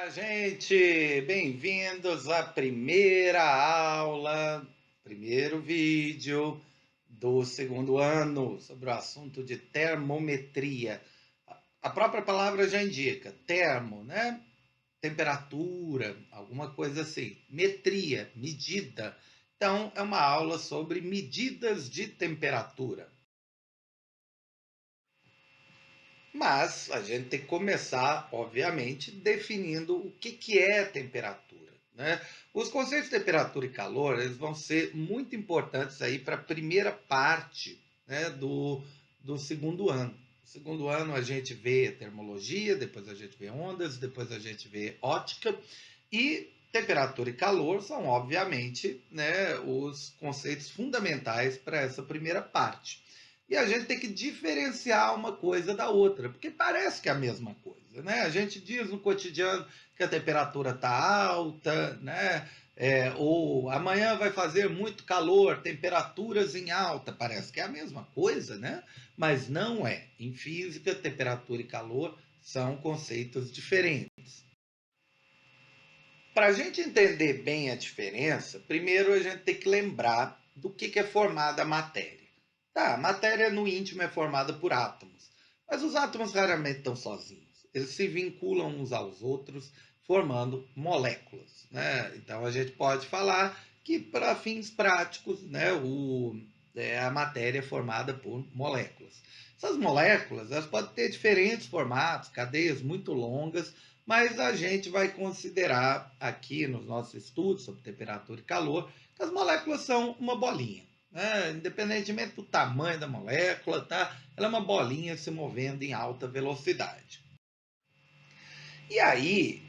Olá, gente! Bem-vindos à primeira aula, primeiro vídeo do segundo ano sobre o assunto de termometria. A própria palavra já indica, termo, né? Temperatura, alguma coisa assim. Metria, medida. Então, é uma aula sobre medidas de temperatura. Mas a gente tem que começar, obviamente, definindo o que é temperatura, né? Os conceitos de temperatura e calor eles vão ser muito importantes aí para a primeira parte, né, do segundo ano. No segundo ano a gente vê termologia, depois a gente vê ondas, depois a gente vê ótica e temperatura e calor são, obviamente, né, os conceitos fundamentais para essa primeira parte. E a gente tem que diferenciar uma coisa da outra, porque parece que é a mesma coisa, né? A gente diz no cotidiano que a temperatura está alta, né? Ou amanhã vai fazer muito calor, temperaturas em alta, parece que é a mesma coisa, né? Mas não é. Em física, temperatura e calor são conceitos diferentes. Para a gente entender bem a diferença, primeiro a gente tem que lembrar do que é formada a matéria. Tá, a matéria no íntimo é formada por átomos, mas os átomos raramente estão sozinhos. Eles se vinculam uns aos outros, formando moléculas. Né? Então a gente pode falar que, para fins práticos, né, a matéria é formada por moléculas. Essas moléculas elas podem ter diferentes formatos, cadeias muito longas, mas a gente vai considerar aqui nos nossos estudos sobre temperatura e calor que as moléculas são uma bolinha. Né? Independentemente do tamanho da molécula, tá? Ela é uma bolinha se movendo em alta velocidade. E aí,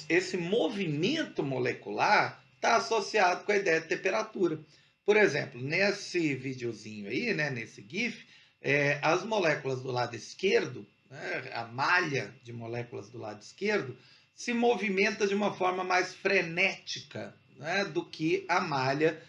esse movimento molecular está associado com a ideia de temperatura. Por exemplo, nesse videozinho aí, né, nesse GIF, as moléculas do lado esquerdo, né, a malha de moléculas do lado esquerdo, se movimenta de uma forma mais frenética, né, do que a malha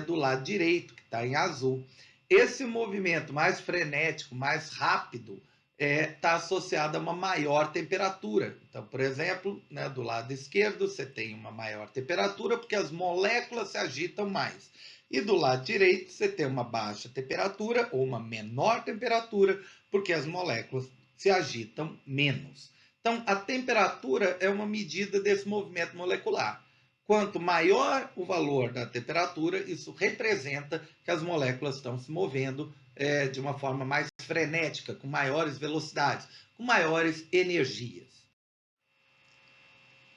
do lado direito, que está em azul. Esse movimento mais frenético, mais rápido, está associado a uma maior temperatura. Então, por exemplo, né, do lado esquerdo você tem uma maior temperatura porque as moléculas se agitam mais. E do lado direito você tem uma baixa temperatura ou uma menor temperatura porque as moléculas se agitam menos. Então, a temperatura é uma medida desse movimento molecular. Quanto maior o valor da temperatura, isso representa que as moléculas estão se movendo de uma forma mais frenética, com maiores velocidades, com maiores energias.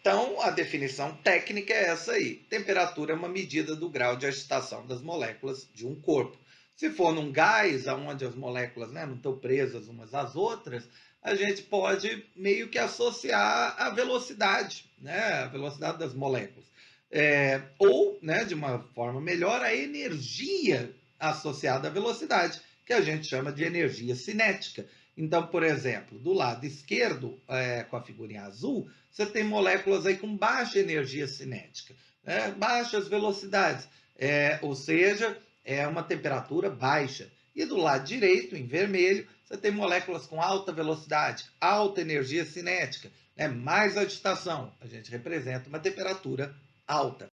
Então, a definição técnica é essa aí. Temperatura é uma medida do grau de agitação das moléculas de um corpo. Se for num gás, onde as moléculas, né, não estão presas umas às outras, a gente pode meio que associar a velocidade, né, a velocidade das moléculas. Ou, né, de uma forma melhor, a energia associada à velocidade, que a gente chama de energia cinética. Então, por exemplo, do lado esquerdo, com a figurinha azul, você tem moléculas aí com baixa energia cinética, né? Baixas velocidades, ou seja, é uma temperatura baixa. E do lado direito, em vermelho, você tem moléculas com alta velocidade, alta energia cinética, né? Mais agitação. A gente representa uma temperatura alta.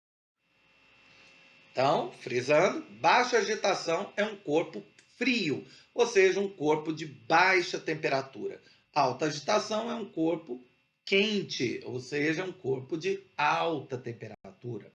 Então, frisando, baixa agitação é um corpo frio, ou seja, um corpo de baixa temperatura. Alta agitação é um corpo quente, ou seja, um corpo de alta temperatura.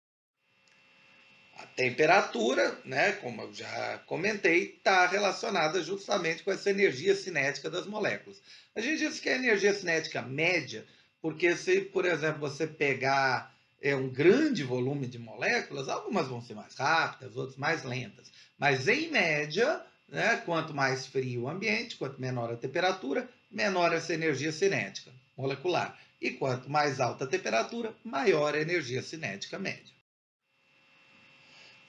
A temperatura, né, como eu já comentei, está relacionada justamente com essa energia cinética das moléculas. A gente diz que é a energia cinética média, porque se, por exemplo, você pegar um grande volume de moléculas, algumas vão ser mais rápidas, outras mais lentas. Mas, em média, né, quanto mais frio o ambiente, quanto menor a temperatura, menor essa energia cinética molecular. E quanto mais alta a temperatura, maior a energia cinética média.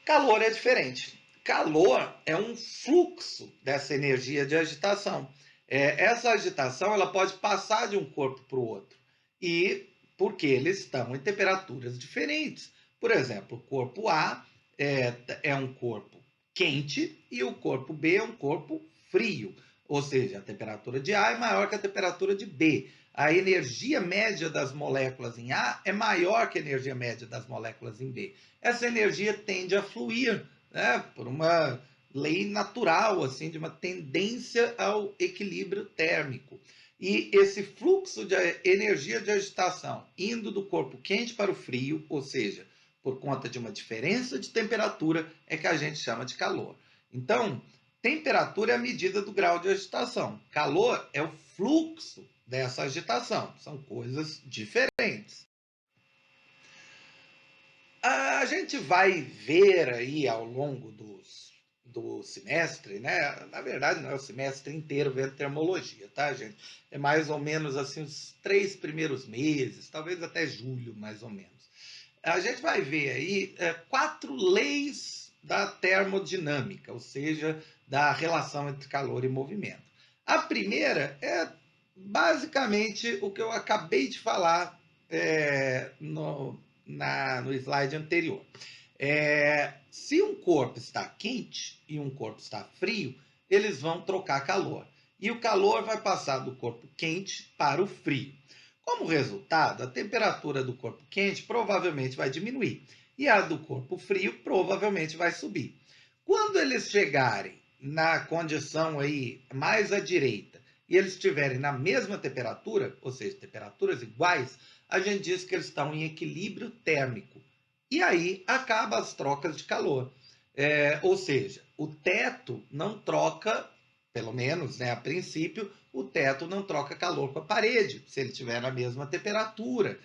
Calor é diferente. Calor é um fluxo dessa energia de agitação. Essa agitação ela pode passar de um corpo para o outro. E porque eles estão em temperaturas diferentes. Por exemplo, o corpo A é um corpo quente e o corpo B é um corpo frio. Ou seja, a temperatura de A é maior que a temperatura de B. a energia média das moléculas em A é maior que a energia média das moléculas em B. Essa energia tende a fluir, né, por uma lei natural, assim, de uma tendência ao equilíbrio térmico. E esse fluxo de energia de agitação indo do corpo quente para o frio, ou seja, por conta de uma diferença de temperatura, é que a gente chama de calor. Então, temperatura é a medida do grau de agitação. Calor é o fluxo dessa agitação. São coisas diferentes. A gente vai ver aí ao longo do semestre, né? Na verdade, não é o semestre inteiro vendo termologia, tá, gente? É mais ou menos assim os 3 primeiros meses, talvez até julho, mais ou menos. A gente vai ver aí 4 leis da termodinâmica, ou seja, da relação entre calor e movimento. A primeira é basicamente o que eu acabei de falar no slide anterior. Se um corpo está quente e um corpo está frio, eles vão trocar calor. E o calor vai passar do corpo quente para o frio. Como resultado, a temperatura do corpo quente provavelmente vai diminuir e a do corpo frio provavelmente vai subir. Quando eles chegarem na condição aí mais à direita e eles estiverem na mesma temperatura, ou seja, temperaturas iguais, a gente diz que eles estão em equilíbrio térmico. E aí acaba as trocas de calor. Ou seja, o teto não troca, pelo menos, né, a princípio, o teto não troca calor com a parede, se ele estiver na mesma temperatura.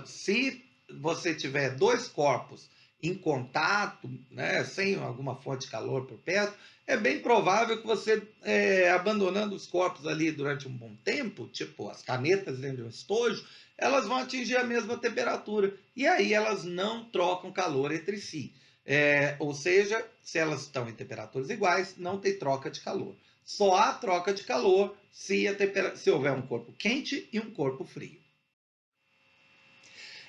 Se você tiver dois corpos em contato, né, sem alguma fonte de calor por perto, é bem provável que você, abandonando os corpos ali durante um bom tempo, tipo as canetas dentro de um estojo, elas vão atingir a mesma temperatura. E aí elas não trocam calor entre si. Ou seja, se elas estão em temperaturas iguais, não tem troca de calor. Só há troca de calor se houver um corpo quente e um corpo frio.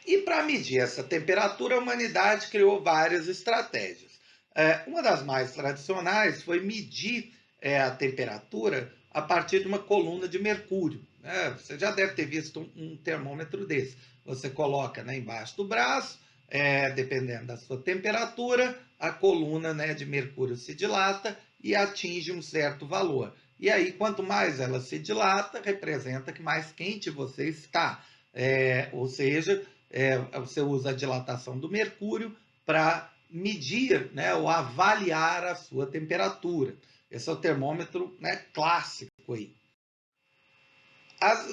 E para medir essa temperatura, a humanidade criou várias estratégias. Uma das mais tradicionais foi medir a temperatura a partir de uma coluna de mercúrio. Você já deve ter visto um termômetro desse. Você coloca, né, embaixo do braço, dependendo da sua temperatura, a coluna, né, de mercúrio se dilata e atinge um certo valor. E aí, quanto mais ela se dilata, representa que mais quente você está. Ou seja, você usa a dilatação do mercúrio para medir, né, ou avaliar a sua temperatura. Esse é o termômetro, né, clássico aí.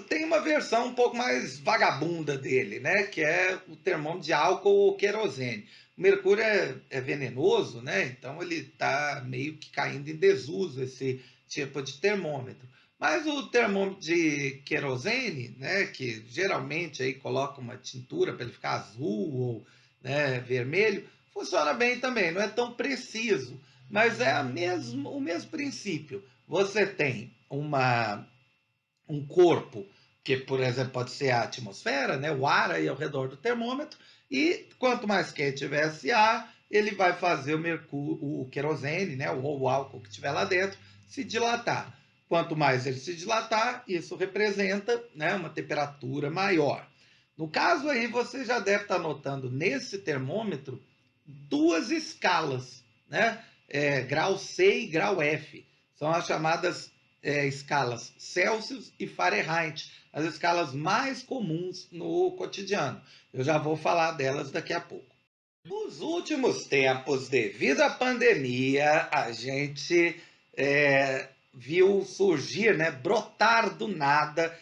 Tem uma versão um pouco mais vagabunda dele, né, que é o termômetro de álcool ou querosene. O mercúrio é venenoso, né, então ele está meio que caindo em desuso, esse tipo de termômetro. Mas o termômetro de querosene, né, que geralmente aí coloca uma tintura para ele ficar azul ou, né, vermelho, funciona bem também. Não é tão preciso, mas é o mesmo princípio. Você tem um corpo, que, por exemplo, pode ser a atmosfera, né, o ar aí ao redor do termômetro, e quanto mais quente tiver esse ar, ele vai fazer o querosene, né, ou o álcool que tiver lá dentro, se dilatar. Quanto mais ele se dilatar, isso representa, né, uma temperatura maior. No caso aí, você já deve estar notando nesse termômetro duas escalas, né? Grau C e grau F. São as chamadas escalas Celsius e Fahrenheit, as escalas mais comuns no cotidiano. Eu já vou falar delas daqui a pouco. Nos últimos tempos, devido à pandemia, a gente viu surgir, né, brotar do nada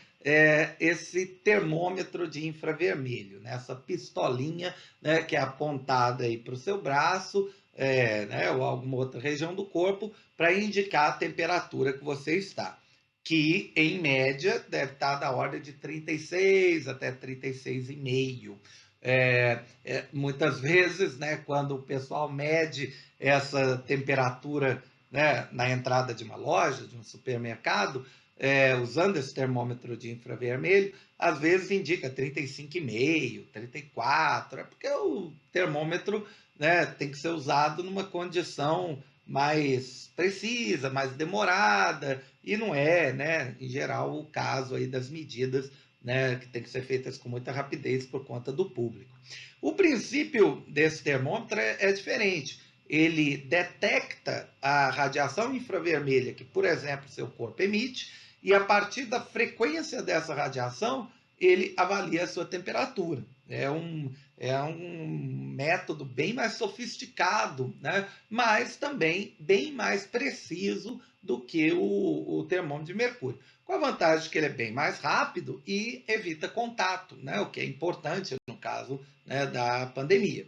esse termômetro de infravermelho, né, essa pistolinha, né, que é apontada aí para o seu braço, né, ou alguma outra região do corpo, para indicar a temperatura que você está, que em média deve estar da ordem de 36 até 36,5. Muitas vezes, né, quando o pessoal mede essa temperatura, né, na entrada de uma loja, de um supermercado, usando esse termômetro de infravermelho, às vezes indica 35,5, 34, porque o termômetro, né, tem que ser usado numa condição mais precisa, mais demorada, e não é, né, em geral, o caso aí das medidas, né, que tem que ser feitas com muita rapidez por conta do público. O princípio desse termômetro é diferente. Ele detecta a radiação infravermelha que, por exemplo, seu corpo emite, e a partir da frequência dessa radiação, ele avalia a sua temperatura. É um método bem mais sofisticado, né? Mas também bem mais preciso do que o termômetro de mercúrio. Com a vantagem de que ele é bem mais rápido e evita contato, né? O que é importante no caso, né, da pandemia.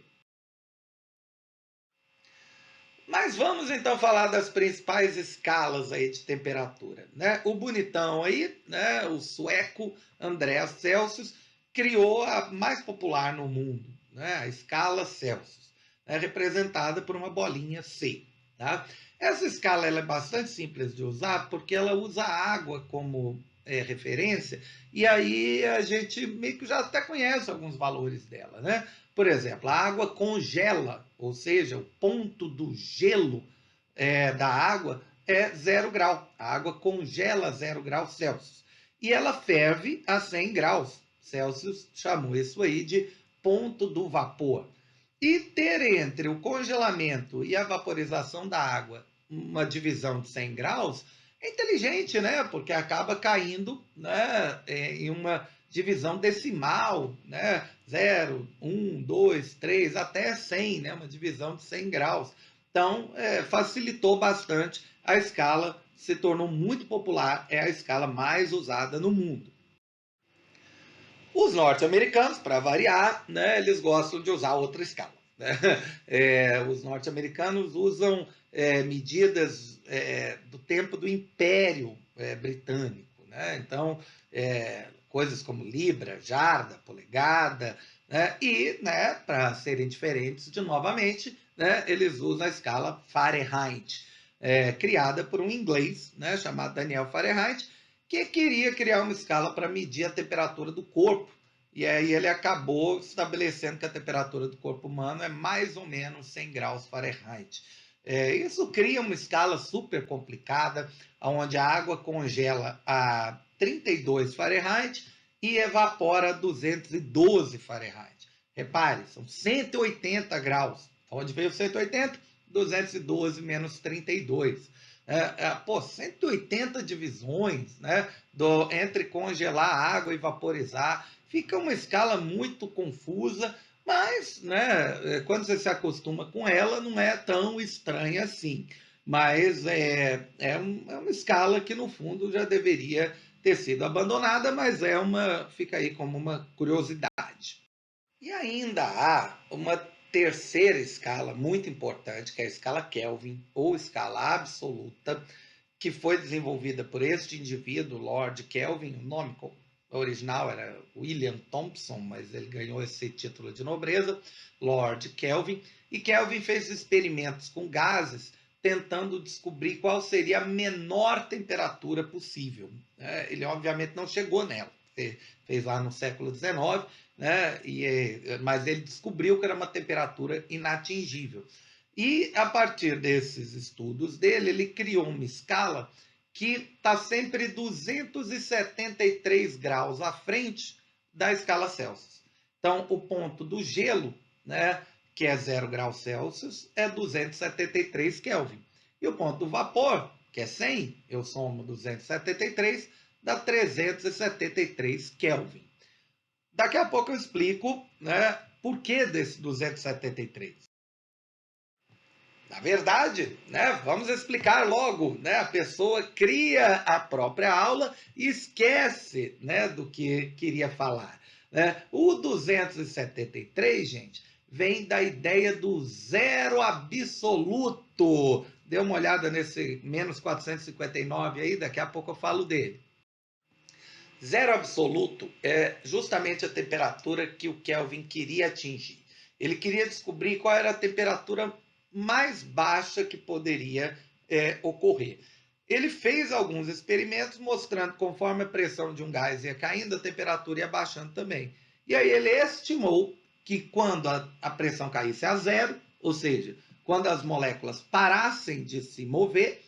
Mas vamos então falar das principais escalas aí de temperatura, né? O bonitão aí, né, o sueco Andreas Celsius criou a mais popular no mundo, né, a escala Celsius, né, representada por uma bolinha C, tá? Essa escala ela é bastante simples de usar porque ela usa água como referência e aí a gente meio que já até conhece alguns valores dela, né? Por exemplo, a água congela, ou seja, o ponto do gelo da água é 0 grau. A água congela 0 graus Celsius. E ela ferve a 100 graus Celsius, chamou isso aí de ponto do vapor. E ter entre o congelamento e a vaporização da água uma divisão de 100 graus é inteligente, né? Porque acaba caindo, né, em uma divisão decimal, né? 0, 1, 2, 3, até 100, né? Uma divisão de 100 graus. Então, facilitou bastante a escala, se tornou muito popular, é a escala mais usada no mundo. Os norte-americanos, para variar, né, eles gostam de usar outra escala. Né? Os norte-americanos usam medidas do tempo do Império Britânico. Né? Então, coisas como libra, jarda, polegada, né? E, né, para serem diferentes de novamente, né, eles usam a escala Fahrenheit, criada por um inglês, né, chamado Daniel Fahrenheit, que queria criar uma escala para medir a temperatura do corpo. E aí ele acabou estabelecendo que a temperatura do corpo humano é mais ou menos 100 graus Fahrenheit. Isso cria uma escala super complicada, onde a água congela a 32 Fahrenheit e evapora a 212 Fahrenheit. Repare, são 180 graus. Onde veio 180? 212 menos 32. Pô, 180 divisões, né, entre congelar a água e vaporizar. Fica uma escala muito confusa, mas, né, quando você se acostuma com ela, não é tão estranha assim. Mas é uma escala que, no fundo, já deveria ter sido abandonada, mas fica aí como uma curiosidade. E ainda há uma terceira escala muito importante, que é a escala Kelvin, ou escala absoluta, que foi desenvolvida por este indivíduo, Lord Kelvin. O nome original era William Thompson, mas ele ganhou esse título de nobreza, Lord Kelvin. E Kelvin fez experimentos com gases, tentando descobrir qual seria a menor temperatura possível. Ele, obviamente, não chegou nela. Fez lá no século XIX, né? Mas ele descobriu que era uma temperatura inatingível. E a partir desses estudos dele, ele criou uma escala que está sempre 273 graus à frente da escala Celsius. Então, o ponto do gelo, né, que é 0 graus Celsius, é 273 Kelvin. E o ponto do vapor, que é 100, eu somo 273, dá 373 Kelvin. Daqui a pouco eu explico, né, por que desse 273. Na verdade, né, vamos explicar logo, né, a pessoa cria a própria aula e esquece, né, do que queria falar. Né? O 273, gente, vem da ideia do zero absoluto. Dê uma olhada nesse menos 459 aí, daqui a pouco eu falo dele. Zero absoluto é justamente a temperatura que o Kelvin queria atingir. Ele queria descobrir qual era a temperatura mais baixa que poderia ocorrer. Ele fez alguns experimentos mostrando que conforme a pressão de um gás ia caindo, a temperatura ia baixando também. E aí ele estimou que quando a pressão caísse a zero, ou seja, quando as moléculas parassem de se mover,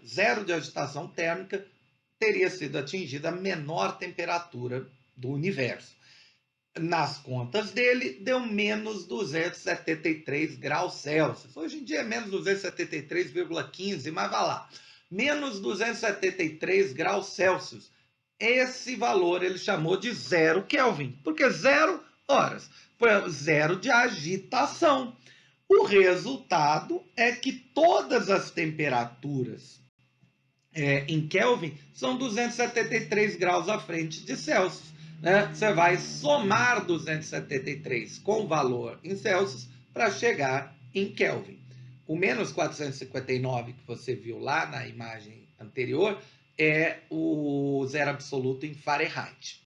zero de agitação térmica, teria sido atingida a menor temperatura do universo. Nas contas dele, deu menos 273 graus Celsius. Hoje em dia é menos 273,15, mas vai lá. Menos 273 graus Celsius. Esse valor ele chamou de zero Kelvin, porque zero horas, zero de agitação. O resultado é que todas as temperaturas em Kelvin são 273 graus à frente de Celsius. Né? Você vai somar 273 com o valor em Celsius para chegar em Kelvin. O menos 459 que você viu lá na imagem anterior é o zero absoluto em Fahrenheit.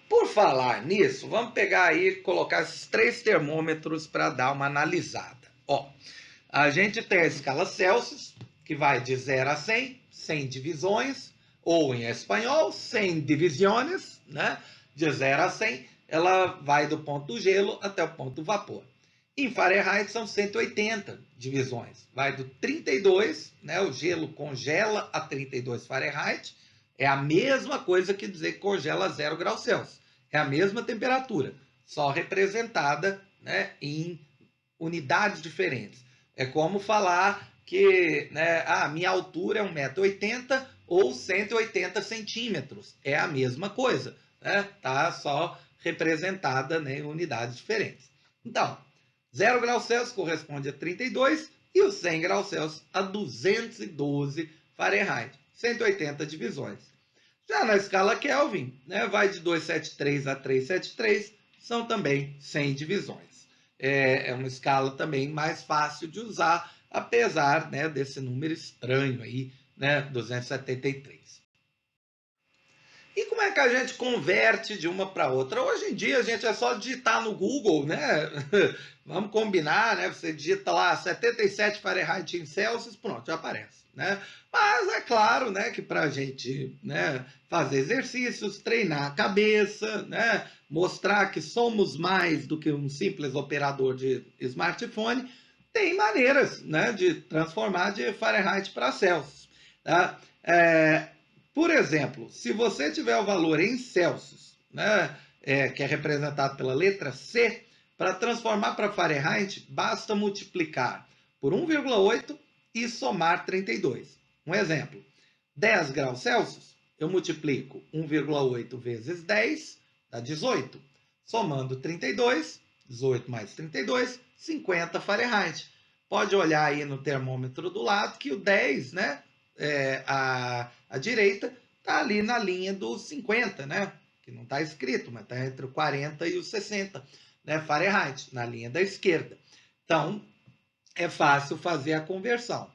Por falar nisso, vamos pegar aí e colocar esses 3 termômetros para dar uma analisada. A gente tem a escala Celsius, que vai de 0 a 100, 100 divisões, ou em espanhol, 100 divisiones, né? De 0 a 100, ela vai do ponto do gelo até o ponto do vapor. Em Fahrenheit são 180 divisões, vai do 32, né? O gelo congela a 32 Fahrenheit, é a mesma coisa que dizer que congela a 0 graus Celsius, é a mesma temperatura, só representada, né, em unidades diferentes. É como falar que, né, minha altura é 1,80 m ou 180 centímetros. É a mesma coisa, né? Tá só representada, né, em unidades diferentes. Então, 0 graus Celsius corresponde a 32 e os 100 graus Celsius a 212 Fahrenheit. 180 divisões. Já na escala Kelvin, né, vai de 273 a 373, são também 100 divisões. É uma escala também mais fácil de usar, apesar, né, desse número estranho aí, né, 273. E como é que a gente converte de uma para outra? Hoje em dia, a gente é só digitar no Google, né? Vamos combinar, né? Você digita lá 77 Fahrenheit em Celsius, pronto, já aparece, né? Mas é claro, né, que para a gente, né, fazer exercícios, treinar a cabeça, né, mostrar que somos mais do que um simples operador de smartphone, tem maneiras, né, de transformar de Fahrenheit para Celsius. Tá? Por exemplo, se você tiver o valor em Celsius, né, que é representado pela letra C, para transformar para Fahrenheit, basta multiplicar por 1,8 e somar 32. Um exemplo, 10 graus Celsius, eu multiplico 1,8 vezes 10, dá 18. Somando 32, 18 mais 32, 50 Fahrenheit. Pode olhar aí no termômetro do lado que o 10, né, à direita, está ali na linha dos 50, né? Que não está escrito, mas está entre o 40 e os 60, né, Fahrenheit, na linha da esquerda. Então, é fácil fazer a conversão.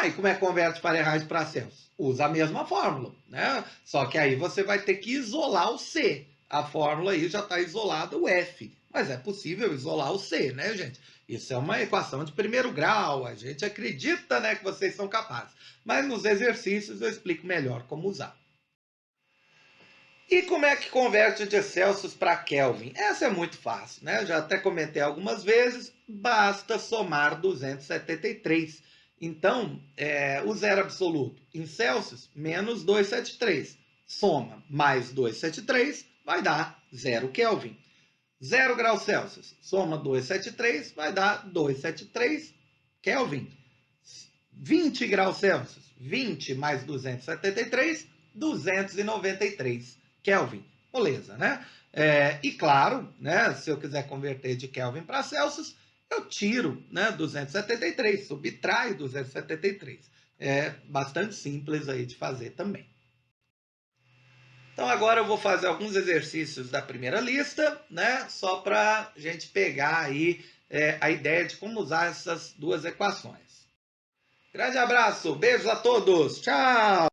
E como é que converte Fahrenheit para Celsius? Usa a mesma fórmula, né? Só que aí você vai ter que isolar o C. A fórmula aí já está isolada o F. Mas é possível isolar o C, né, gente? Isso é uma equação de primeiro grau. A gente acredita, né, que vocês são capazes. Mas nos exercícios eu explico melhor como usar. E como é que converte de Celsius para Kelvin? Essa é muito fácil, né? Eu já até comentei algumas vezes, basta somar 273. Então, o zero absoluto em Celsius, menos 273. Soma mais 273, vai dar 0 Kelvin. 0 graus Celsius, soma 273, vai dar 273 Kelvin. 20 graus Celsius, 20 mais 273, 293 Kelvin. Beleza, né? E claro, né, se eu quiser converter de Kelvin para Celsius, eu tiro, né, 273, subtraio 273. É bastante simples aí de fazer também. Então agora eu vou fazer alguns exercícios da primeira lista, né, só para a gente pegar aí a ideia de como usar essas duas equações. Grande abraço, beijos a todos, tchau!